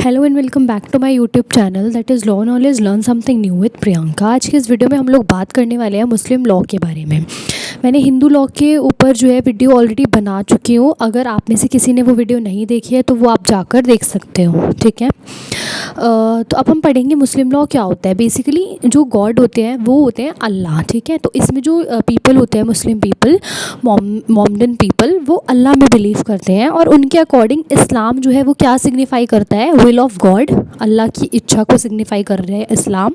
Hello and welcome back to my YouTube channel that is law knowledge learn something new with Priyanka. आज के इस video में हम लोग बात करने वाले हैं मुस्लिम लॉ के बारे में। मैंने हिंदू लॉ के ऊपर जो है वीडियो ऑलरेडी बना चुकी हूँ। अगर आप में से किसी ने वो वीडियो नहीं देखी है तो वो आप जाकर देख सकते हो, ठीक है। तो अब हम पढ़ेंगे मुस्लिम लॉ क्या होता है। बेसिकली जो गॉड होते हैं वो होते हैं अल्लाह, ठीक है। तो इसमें जो पीपल होते हैं, मुस्लिम पीपल, मोमडन पीपल, वो अल्लाह में बिलीव करते हैं और उनके अकॉर्डिंग इस्लाम जो है वो क्या सिग्निफाई करता है, विल ऑफ गॉड, अल्लाह की इच्छा को सिग्निफाई कर रहे हैं इस्लाम।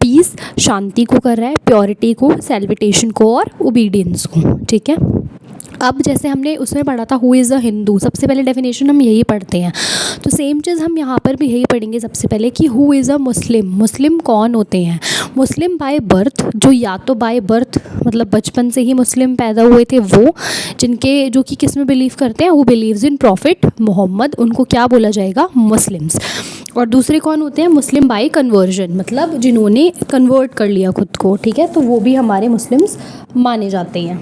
पीस, शांति को कर रहा है, प्योरिटी को, सेलिब्रेशन को और ओबीडियंस को, ठीक है। अब जैसे हमने उसमें पढ़ा था हु इज़ अ हिंदू, सबसे पहले डेफिनेशन हम यही पढ़ते हैं। तो सेम चीज़ हम यहाँ पर भी यही पढ़ेंगे सबसे पहले कि हु इज़ अ मुस्लिम, मुस्लिम कौन होते हैं। मुस्लिम बाय बर्थ, जो या तो बाय बर्थ मतलब बचपन से ही मुस्लिम पैदा हुए थे वो, जिनके जो कि किस में बिलीव करते हैं, who believes in prophet Muhammad, उनको क्या बोला जाएगा, मुस्लिम्स। और दूसरे कौन होते हैं, मुस्लिम बाय कन्वर्जन, मतलब जिन्होंने कन्वर्ट कर लिया खुद को, ठीक है, तो वो भी हमारे मुस्लिम्स माने जाते हैं।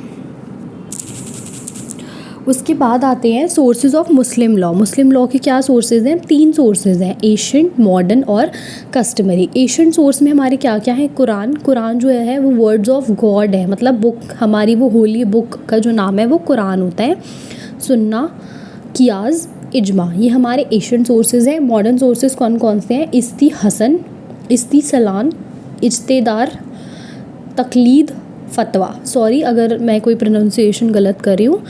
उसके बाद आते हैं sources of Muslim law. Muslim law के क्या सोर्सेज हैं, 3 सोर्सेज हैं, एशियंट, मॉडर्न और कस्टमरी। एशियंट सोर्स में हमारे क्या क्या है, कुरान। कुरान जो है वो वर्ड्स ऑफ गॉड है, मतलब बुक, हमारी वो होली बुक का जो नाम है वो कुरान होता है। सुन्ना, कियास, इजमा, ये हमारे एशियंट सोर्सेज हैं। मॉडर्न सोर्सेज कौन कौन से हैं, इस्ती हसन, इस्ती सलान, इज्तेदार, तकलीद, फतवा। सॉरी अगर मैं कोई प्रोनाउंसिएशन गलत कर रही हूँ।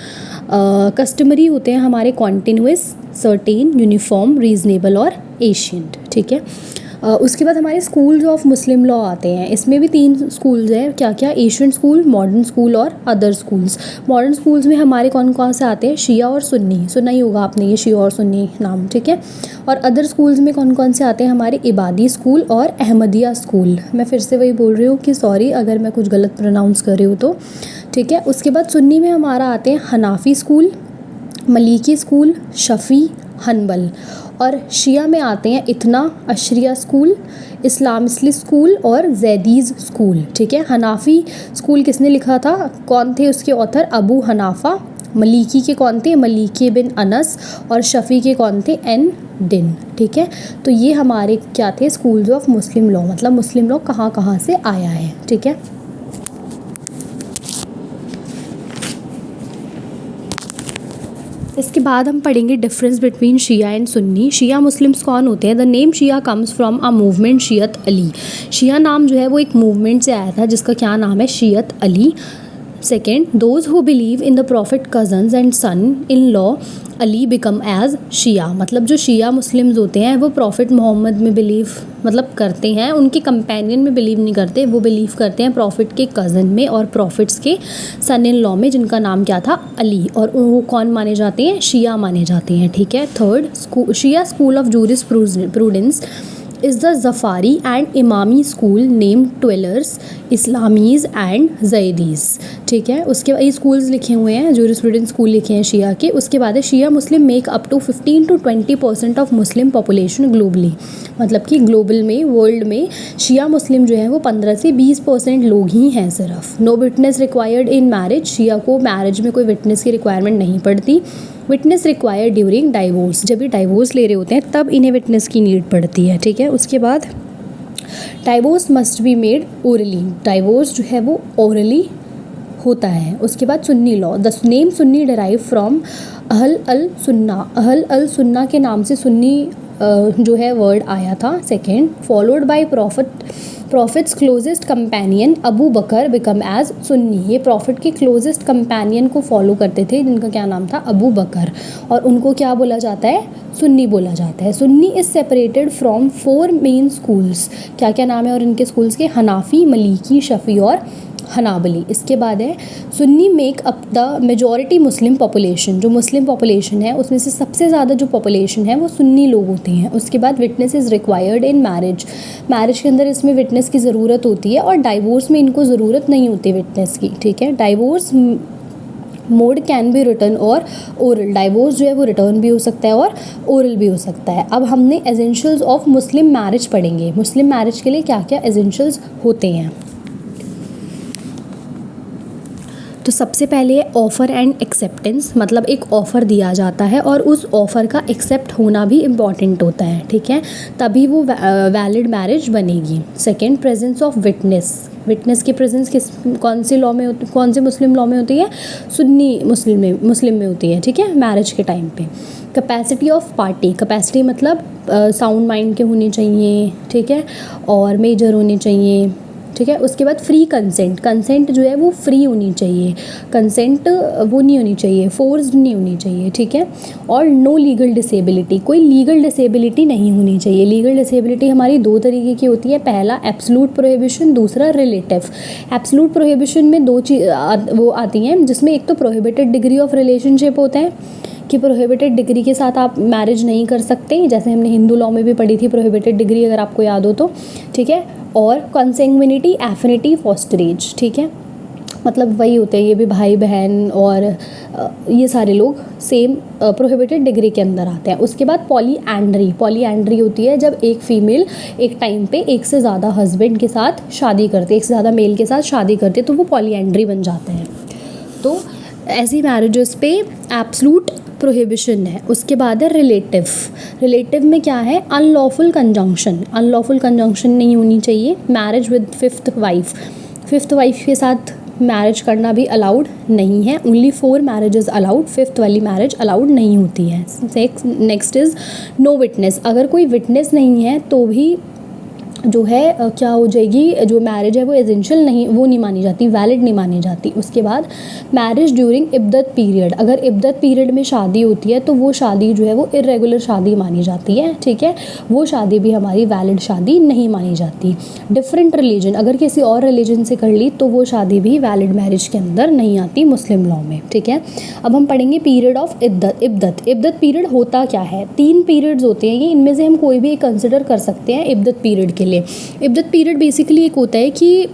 कस्टमरी होते हैं हमारे कॉन्टिन्यूस, सर्टेन, यूनिफॉर्म, रीजनेबल और एशियंट, ठीक है। उसके बाद हमारे स्कूल्स ऑफ मुस्लिम लॉ आते हैं। इसमें भी 3 स्कूल्स हैं, क्या क्या, एशियंट स्कूल, मॉडर्न स्कूल और अदर स्कूल्स। मॉडर्न स्कूल्स में हमारे कौन कौन से आते हैं, शिया और सुन्नी, सुना ही होगा आपने ये शिया और सुन्नी नाम, ठीक है। और अदर स्कूल्स में कौन कौन से आते हैं, हमारे इबादी स्कूल और अहमदिया स्कूल। मैं फिर से वही बोल रही हूँ कि सॉरी अगर मैं कुछ गलत प्रोनाउंस कर रही हूँ तो, ठीक है। उसके बाद सुन्नी में हमारा आते हैं Hanafi school, Maliki school, Shafi, Hanbal. और शिया में आते हैं इतना, अशरिया स्कूल, इस्लामिस्ली स्कूल और जैदीज़ स्कूल, ठीक है। हनाफी स्कूल किसने लिखा था, कौन थे उसके ऑथर, अबू हनाफा। मलीकी के कौन थे, मलीकी बिन अनस। और शफ़ी के कौन थे, एन दिन, ठीक है। तो ये हमारे क्या थे, स्कूल्स ऑफ मुस्लिम लॉ, मतलब मुस्लिम लॉ कहाँ कहाँ से आया है, ठीक है। इसके बाद हम पढ़ेंगे difference between Shia and Sunni. Shia Muslims कौन होते हैं, the name Shia comes from a movement Shiat Ali. शिया नाम जो है वो एक मूवमेंट से आया था जिसका क्या नाम है, Shiat Ali. Second, those who believe in the prophet cousins and son in law Ali become as Shia, मतलब जो शिया मुस्लिम्स होते हैं वो प्रॉफिट मोहम्मद में बिलीव मतलब करते हैं, उनके कंपेनियन में बिलीव नहीं करते, वो बिलीव करते हैं प्रॉफिट के कज़न में और प्रॉफिट्स के सन इन लॉ में, जिनका नाम क्या था, अली, और वो कौन माने जाते हैं, शिया माने जाते हैं, ठीक है। Third, Shia school of jurisprudence is the Zafari and Imami school named Twellers, Islamis and Zaydis, ठीक है। उसके बाद ये स्कूल्स लिखे हुए हैं, जूरिस्प्रूडेंस स्कूल लिखे हैं शिया के। उसके बाद है Shia Muslim make up to 15 to 20% of Muslim population globally, मतलब कि ग्लोबल में, वर्ल्ड में शिया मुस्लिम जो है वो 15 से 20% लोग ही हैं सिर्फ। No witness required in marriage, Shia को मैरिज में कोई विटनेस की रिक्वायरमेंट नहीं पड़ती। विटनेस रिक्वायर्ड ड्यूरिंग डाइवोर्स, जब भी डाइवोर्स ले रहे होते हैं तब इन्हें विटनेस की नीड पड़ती है, ठीक है। उसके बाद divorce must be made orally, divorce जो है वो ओरली होता है। उसके बाद Sunni law, the name Sunni derive from अहल अल सुन्ना, अहल अल सुन्ना के नाम से सुन्नी जो है वर्ड आया था। Second, followed by prophet's closest companion Abu Bakr become as Sunni, ये प्रॉफिट के क्लोजेस्ट कंपेनियन को फॉलो करते थे जिनका क्या नाम था, अबू बकर, और उनको क्या बोला जाता है, सुन्नी बोला जाता है। Sunni is separated from 4 main schools, क्या क्या नाम है और इनके स्कूल्स के, हनाफी, मलीकी, शफ़ी और हनाबली। इसके बाद है Sunni make up the majority Muslim population, जो मुस्लिम पॉपुलेशन है उसमें से सबसे ज़्यादा जो पॉपुलेशन है वो सुन्नी लोग होते हैं। उसके बाद witness is required in marriage, marriage के अंदर इसमें विटनेस की ज़रूरत होती है और डाइवोर्स में इनको ज़रूरत नहीं होती विटनेस की, ठीक है। Divorce mode can be return और ओरल, डाइवोर्स जो है वो रिटर्न भी हो सकता है और ओरल भी हो सकता है। अब हमने एसेंशियल्स ऑफ मुस्लिम मैरिज पढ़ेंगे, मुस्लिम मैरिज के लिए क्या क्या एसेंशियल्स होते हैं। तो सबसे पहले है ऑफ़र एंड एक्सेप्टेंस, मतलब एक ऑफ़र दिया जाता है और उस ऑफ़र का एक्सेप्ट होना भी इम्पॉर्टेंट होता है, ठीक है, तभी वो वैलिड मैरिज बनेगी। Second, presence of witness. Witness की प्रेजेंस कौन से मुस्लिम लॉ में होती है? सुन्नी मुस्लिम में होती है, ठीक है, मैरिज के टाइम पे। कैपेसिटी ऑफ पार्टी, कैपेसिटी मतलब साउंड माइंड के होनी चाहिए, ठीक है, और मेजर होनी चाहिए, ठीक है। उसके बाद फ्री कंसेंट, कंसेंट जो है वो फ्री होनी चाहिए, कंसेंट वो नहीं होनी चाहिए, फोर्स्ड नहीं होनी चाहिए, ठीक है। और नो लीगल डिसेबिलिटी, कोई लीगल डिसेबिलिटी नहीं होनी चाहिए। लीगल डिसेबिलिटी हमारी दो तरीके की होती है, पहला एब्सोल्यूट प्रोहिबिशन, दूसरा रिलेटिव। एब्सोल्यूट प्रोहिबिशन में दो चीज़ वो आती हैं, जिसमें एक तो प्रोहिबिटेड डिग्री ऑफ रिलेशनशिप होता है कि प्रोहिबिटेड डिग्री के साथ आप मैरिज नहीं कर सकते, जैसे हमने हिंदू लॉ में भी पढ़ी थी प्रोहिबिटेड डिग्री, अगर आपको याद हो तो, ठीक है। और कंसेंग्विनिटी, एफिनिटी, फॉस्टरेज, ठीक है, मतलब वही होते हैं, ये भी भाई बहन और ये सारे लोग सेम प्रोहिबिटेड डिग्री के अंदर आते हैं। उसके बाद पॉलीएंड्री, पॉलीएंड्री होती है जब एक फ़ीमेल एक टाइम पे एक से ज़्यादा हस्बैंड के साथ शादी करती है, एक से ज़्यादा मेल के साथ शादी करती है, तो वो पॉलीएंड्री बन जाते हैं। तो ऐसी मैरिजेस पे एब्सोल्यूट प्रोहिबिशन है। उसके बाद है रिलेटिव। रिलेटिव में क्या है? अनलॉफुल कंजंक्शन, अनलॉफुल कंजंक्शन नहीं होनी चाहिए। Marriage with fifth wife, fifth wife के साथ मैरिज करना भी अलाउड नहीं है। ओनली 4 मैरिजेस अलाउड, फिफ्थ वाली मैरिज अलाउड नहीं होती है। नेक्स्ट इज़ नो विटनेस, अगर कोई विटनेस नहीं है तो भी जो है क्या हो जाएगी, जो मैरिज है वो एसेंशियल नहीं मानी जाती, वैलिड नहीं मानी जाती। उसके बाद मैरिज ड्यूरिंग इब्दत पीरियड, अगर इब्दत पीरियड में शादी होती है तो वो शादी जो है वो इरेगुलर शादी मानी जाती है, ठीक है, वो शादी भी हमारी वैलिड शादी नहीं मानी जाती। डिफरेंट रिलीजन, अगर किसी और रिलीजन से कर ली तो वो शादी भी वैलिड मैरिज के अंदर नहीं आती मुस्लिम लॉ में, ठीक है। अब हम पढ़ेंगे पीरियड ऑफ इब्दत पीरियड होता क्या है? 3 पीरियड्स होते हैं ये, इनमें से हम कोई भी एक कंसिडर कर सकते हैं इब्दत पीरियड के लिए। इब्दत पीरियड बेसिकली एक होता है कि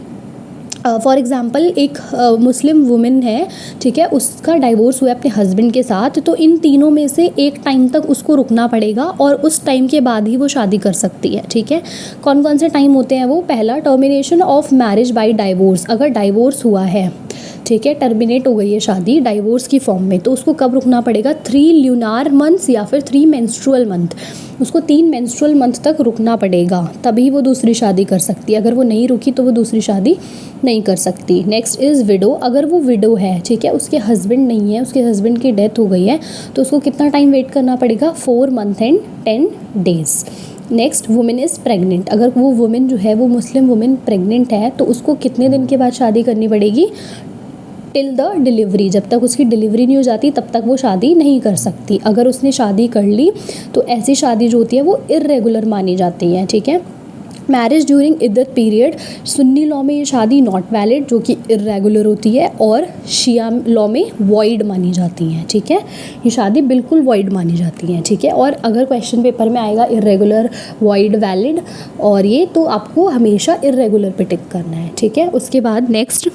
फॉर एग्ज़ाम्पल एक मुस्लिम वुमेन है, ठीक है, उसका डाइवोर्स हुआ अपने हस्बैंड के साथ, तो इन तीनों में से एक टाइम तक उसको रुकना पड़ेगा और उस टाइम के बाद ही वो शादी कर सकती है, ठीक है। कौन कौन से टाइम होते हैं वो? पहला, termination of marriage by divorce, अगर डाइवोर्स हुआ है, ठीक है, टर्मिनेट हो गई है शादी डाइवोर्स की फॉर्म में, तो उसको कब रुकना पड़ेगा? 3 ल्यूनार मंथ्स या फिर 3 मेंस्ट्रुअल मंथ, उसको 3 मेंस्ट्रुअल मंथ तक रुकना पड़ेगा, तभी वो दूसरी शादी कर सकती है। अगर वो नहीं रुकी तो वो दूसरी शादी नहीं कर सकती। नेक्स्ट इज़ विडो, अगर वो विडो है, ठीक है, उसके हस्बैंड नहीं है, उसके हस्बैंड की डेथ हो गई है, तो उसको कितना टाइम वेट करना पड़ेगा? 4 month and 10 days. Next, women is pregnant, अगर वो वुमेन जो है वो मुस्लिम वुमेन प्रेग्नेंट है तो उसको कितने दिन के बाद शादी करनी पड़ेगी? टिल द डिलीवरी, जब तक उसकी डिलीवरी नहीं हो जाती तब तक वो शादी नहीं कर सकती। अगर उसने शादी कर ली तो ऐसी शादी जो होती है वो इर्रेगुलर मानी जाती है, ठीक है। मैरिज ड्यूरिंग इद्दत पीरियड, सुन्नी लॉ में ये शादी नॉट वैलिड, जो कि इर्रेगुलर होती है, और शिया लॉ में वॉइड मानी जाती हैं, ठीक है, ये शादी बिल्कुल वॉइड मानी जाती हैं, ठीक है। और अगर क्वेश्चन पेपर में आएगा इर्रेगुलर, वॉइड, वैलिड और ये, तो आपको हमेशा इर्रेगुलर पे टिक करना है, ठीक है। उसके बाद next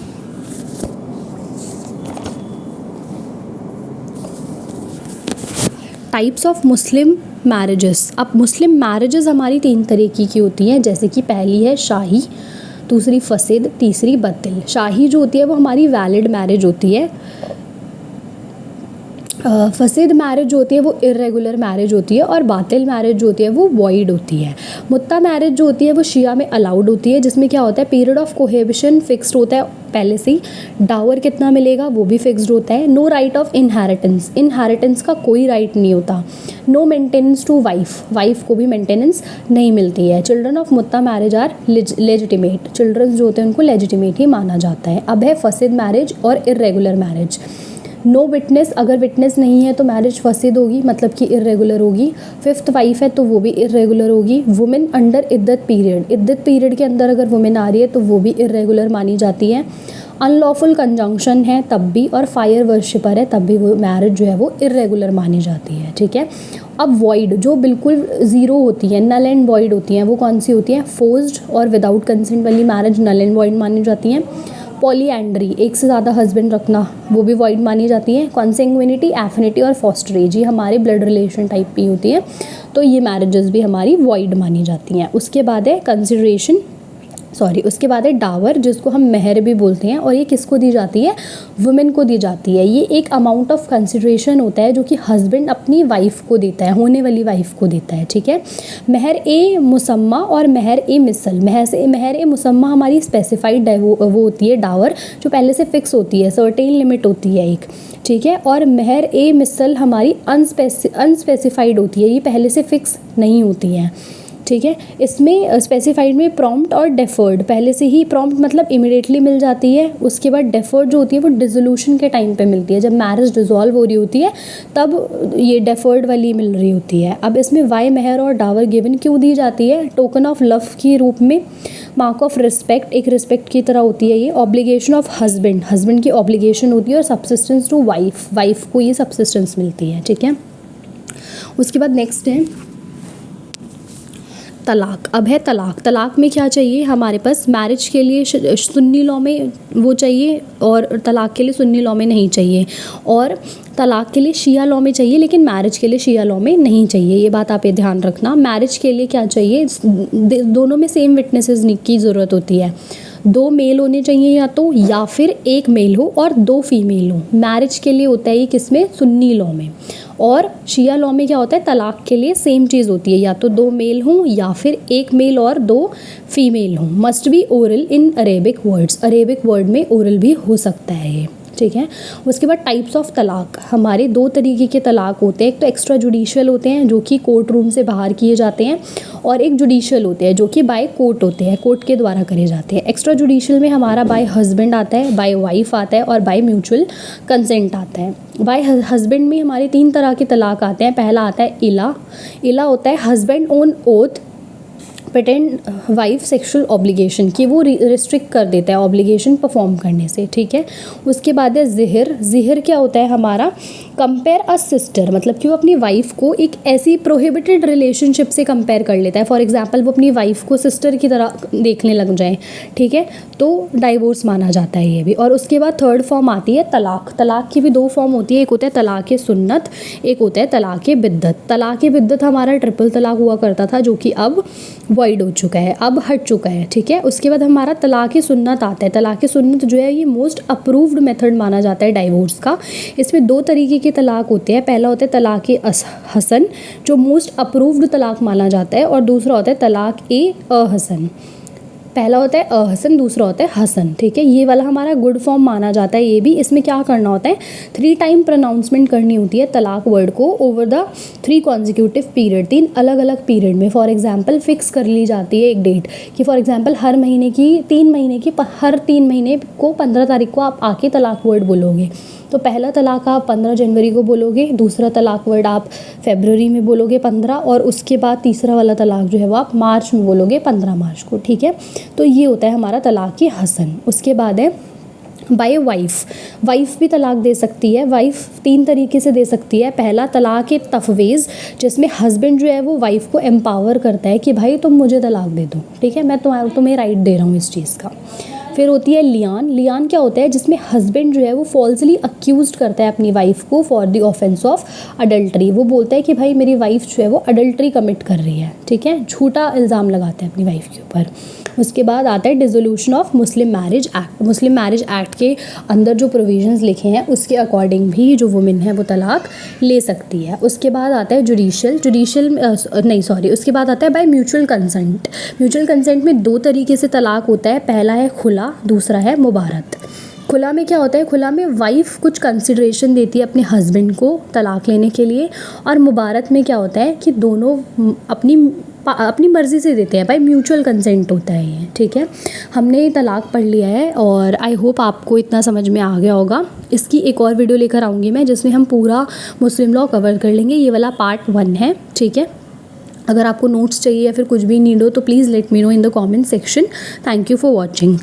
types of Muslim marriages. अब मुस्लिम मैरिजेस हमारी 3 तरीके की होती हैं, जैसे कि पहली है शाही, दूसरी फसीद, तीसरी बतिल। शाही जो होती है वो हमारी वैलिड मैरिज होती है, फसीद मैरिज जो होती है वो इर्रेगुलर मैरिज होती है, और बातिल मैरिज जो होती है वो वॉइड होती है। मुत्ता मैरिज जो होती है वो शिया में अलाउड होती है, जिसमें क्या होता है, पीरियड ऑफ कोहेबिशन फिक्स्ड होता है पहले से ही, डावर कितना मिलेगा वो भी फिक्स्ड होता है। No right of inheritance, inheritance का कोई राइट नहीं होता। No maintenance to wife, wife को भी मेंटेनेंस नहीं मिलती है। चिल्ड्रन ऑफ मुत्ता मैरिज आर लेजिटिमेट, चिल्ड्रन जो होते हैं उनको लेजिटिमेट ही माना जाता है। अब है फसीद मैरिज और इर्रेगुलर मैरिज। नो विटनेस, अगर विटनेस नहीं है तो मैरिज फसीद होगी, मतलब कि इर्रेगुलर होगी। फिफ्थ वाइफ है तो वो भी इर्रेगुलर होगी। वुमेन अंडर इद्दत पीरियड, इद्दत पीरियड के अंदर अगर वुमेन आ रही है तो वो भी इर्रेगुलर मानी जाती है। अनलॉफुल कंजंक्शन है तब भी, और फायर वर्शिपर है तब भी वो मैरिज जो है वो इर्रेगुलर मानी जाती है, ठीक है। अब वॉइड, जो बिल्कुल ज़ीरो होती है, नल एंड वॉइड होती हैं, वो कौन सी होती हैं? फोर्स्ड और विदाउट कंसेंट वाली मैरिज नल एंड वॉइड मानी जाती हैं। पॉलीएंड्री, एक से ज़्यादा हस्बैंड रखना, वो भी वॉइड मानी जाती है। कॉन्सेंग्विनिटी, एफिनिटी और फॉस्टरेज, ये हमारे ब्लड रिलेशन टाइप की होती है, तो ये मैरिजेस भी हमारी वॉइड मानी जाती हैं। उसके बाद है कंसिडरेशन उसके बाद है डावर, जिसको हम मेहर भी बोलते हैं, और ये किसको दी जाती है, वुमेन को दी जाती है। ये एक अमाउंट ऑफ कंसिडरेशन होता है जो कि हस्बैंड अपनी वाइफ को देता है, होने वाली वाइफ को देता है, ठीक है। मेहर ए मुसम्मा और मेहर ए मिसल। मेहर ए मुसम्मा हमारी स्पेसिफाइड वो होती है डावर, जो पहले से फिक्स होती है, सर्टेन लिमिट होती है एक, ठीक है। और मेहर ए मिसल हमारी अनस्पेसिफाइड होती है, ये पहले से फिक्स नहीं होती है, ठीक है। इसमें स्पेसिफाइड में प्रॉम्प्ट और डेफर्ड, पहले से ही प्रॉम्प्ट मतलब इमिडिएटली मिल जाती है, उसके बाद डेफर्ड जो होती है वो डिसोल्यूशन के टाइम पे मिलती है, जब मैरिज डिसॉल्व हो रही होती है तब ये डेफर्ड वाली मिल रही होती है। अब इसमें वाई मेहर और डावर गिवन क्यों दी जाती है, टोकन ऑफ लव के रूप में, मार्क ऑफ रिस्पेक्ट, एक रिस्पेक्ट की तरह होती है ये, ऑब्लिगेशन ऑफ हस्बैंड की ऑब्लिगेशन होती है, और सब्सिस्टेंस टू वाइफ को ये सब्सिस्टेंस मिलती है, ठीक है। उसके बाद नेक्स्ट है तलाक। अब है तलाक में क्या चाहिए हमारे पास, मैरिज के लिए सुन्नी लॉ में वो चाहिए और तलाक के लिए सुन्नी लॉ में नहीं चाहिए, और तलाक के लिए शिया लॉ में चाहिए लेकिन मैरिज के लिए शिया लॉ में नहीं चाहिए, ये बात आप ये ध्यान रखना। मैरिज के लिए क्या चाहिए, दोनों में सेम विटनेसेस की ज़रूरत होती है, 2 मेल होने चाहिए या फिर 1 मेल हो और 2 फीमेल हो। मैरिज के लिए होता है ये किसमें, सुन्नी लॉ में। और शिया लॉ में क्या होता है, तलाक के लिए सेम चीज़ होती है, या तो 2 मेल हों या फिर 1 मेल और 2 फीमेल हों। Must be oral in Arabic words, Arabic word में ओरल भी हो सकता है ये, ठीक है। उसके बाद टाइप्स ऑफ तलाक, हमारे 2 तरीके के तलाक होते हैं, एक तो एक्स्ट्रा जुडिशियल होते हैं जो कि कोर्ट रूम से बाहर किए जाते हैं, और एक जुडिशियल होते हैं जो कि बाय कोर्ट होते हैं, कोर्ट के द्वारा करे जाते हैं। एक्स्ट्रा जुडिशियल में हमारा बाय हस्बैंड आता है, बाय वाइफ आता है और बाय म्यूचुअल कंसेंट आता है। बाय हस्बैंड में हमारे 3 तरह के तलाक आते हैं। पहला आता है इला होता है husband on oath patent wife sexual obligation की, वो रिस्ट्रिक्ट कर देता है ऑब्लिगेशन परफॉर्म करने से, ठीक है। उसके बाद है ज़िहर क्या होता है हमारा, कंपेयर अ सिस्टर, मतलब कि वो अपनी वाइफ को एक ऐसी प्रोहिबिटेड रिलेशनशिप से कंपेयर कर लेता है। फॉर एग्जांपल वो अपनी वाइफ को सिस्टर की तरह देखने लग जाए, ठीक है, तो डाइवोर्स माना जाता है ये भी। और उसके बाद थर्ड फॉर्म आती है तलाक की भी 2 फॉर्म होती है, एक होता है तलाक सुन्नत, एक होता है तलाक बिद्दत। तलाक बिद्दत हमारा ट्रिपल तलाक हुआ करता था जो कि अब वॉइड हो चुका है, अब हट चुका है, ठीक है। उसके बाद हमारा तलाक सुन्नत आता है। तलाक सुन्नत जो है ये मोस्ट अप्रूव्ड मेथड माना जाता है डाइवोर्स का। इसमें 2 तरीके के तलाक होते हैं, पहला होता है तलाक हसन जो मोस्ट अप्रूव्ड तलाक माना जाता है, और दूसरा होता है तलाक अहसन। पहला होता है अहसन, दूसरा होता है हसन, ठीक है। ये वाला हमारा गुड फॉर्म माना जाता है। ये भी इसमें क्या करना होता है, 3 टाइम प्रोनाउंसमेंट करनी होती है तलाक वर्ड को ओवर द 3 कॉन्जिक्यूटिव पीरियड, 3 अलग अलग पीरियड में। फॉर एग्जांपल फिक्स कर ली जाती है एक डेट कि फॉर एग्जांपल हर महीने की 3 महीने की हर 3 महीने को 15 तारीख को आप आके तलाक वर्ड बोलोगे। तो पहला तलाक आप 15 जनवरी को बोलोगे, दूसरा तलाक वर्ड आप फरवरी में बोलोगे 15, और उसके बाद तीसरा वाला तलाक जो है वो आप मार्च में बोलोगे 15 मार्च को, ठीक है। तो ये होता है हमारा तलाक हसन। उसके बाद है बाय वाइफ भी तलाक दे सकती है। वाइफ 3 तरीके से दे सकती है। पहला तलाक तफवीज़, जिसमें हस्बैंड जो है वो वाइफ को एम्पावर करता है कि भाई तुम मुझे तलाक दे दो, ठीक है, मैं तुम्हें राइट दे रहा हूँ इस चीज़ का। फिर होती है लियान क्या होता है, जिसमें हस्बैंड जो है वो फॉल्सली अक्यूज्ड करता है अपनी वाइफ को for the offence of adultery. वो बोलता है कि भाई मेरी वाइफ जो है वो अडल्ट्री कमिट कर रही है, ठीक है, झूठा इल्ज़ाम लगाता है अपनी वाइफ के ऊपर। उसके बाद आता है dissolution of Muslim marriage act. Muslim marriage act के अंदर जो प्रोविजंस लिखे हैं उसके अकॉर्डिंग भी जो वुमेन है वो तलाक ले सकती है। उसके बाद आता है उसके बाद आता है by mutual consent. Mutual consent में 2 तरीके से तलाक होता है, पहला है खुला, दूसरा है मुबारत। खुला में क्या होता है, खुला में वाइफ कुछ कंसिडरेशन देती है अपने हस्बैंड को तलाक लेने के लिए, और मुबारत में क्या होता है कि दोनों अपनी मर्ज़ी से देते हैं, भाई म्यूचुअल कंसेंट होता है ये, ठीक है। हमने तलाक पढ़ लिया है और आई होप आपको इतना समझ में आ गया होगा। इसकी एक और वीडियो लेकर आऊँगी मैं जिसमें हम पूरा मुस्लिम लॉ कवर कर लेंगे। ये वाला पार्ट 1 है, ठीक है। अगर आपको नोट्स चाहिए या फिर कुछ भी नीड हो तो please let me know in the comment section. Thank you for watching.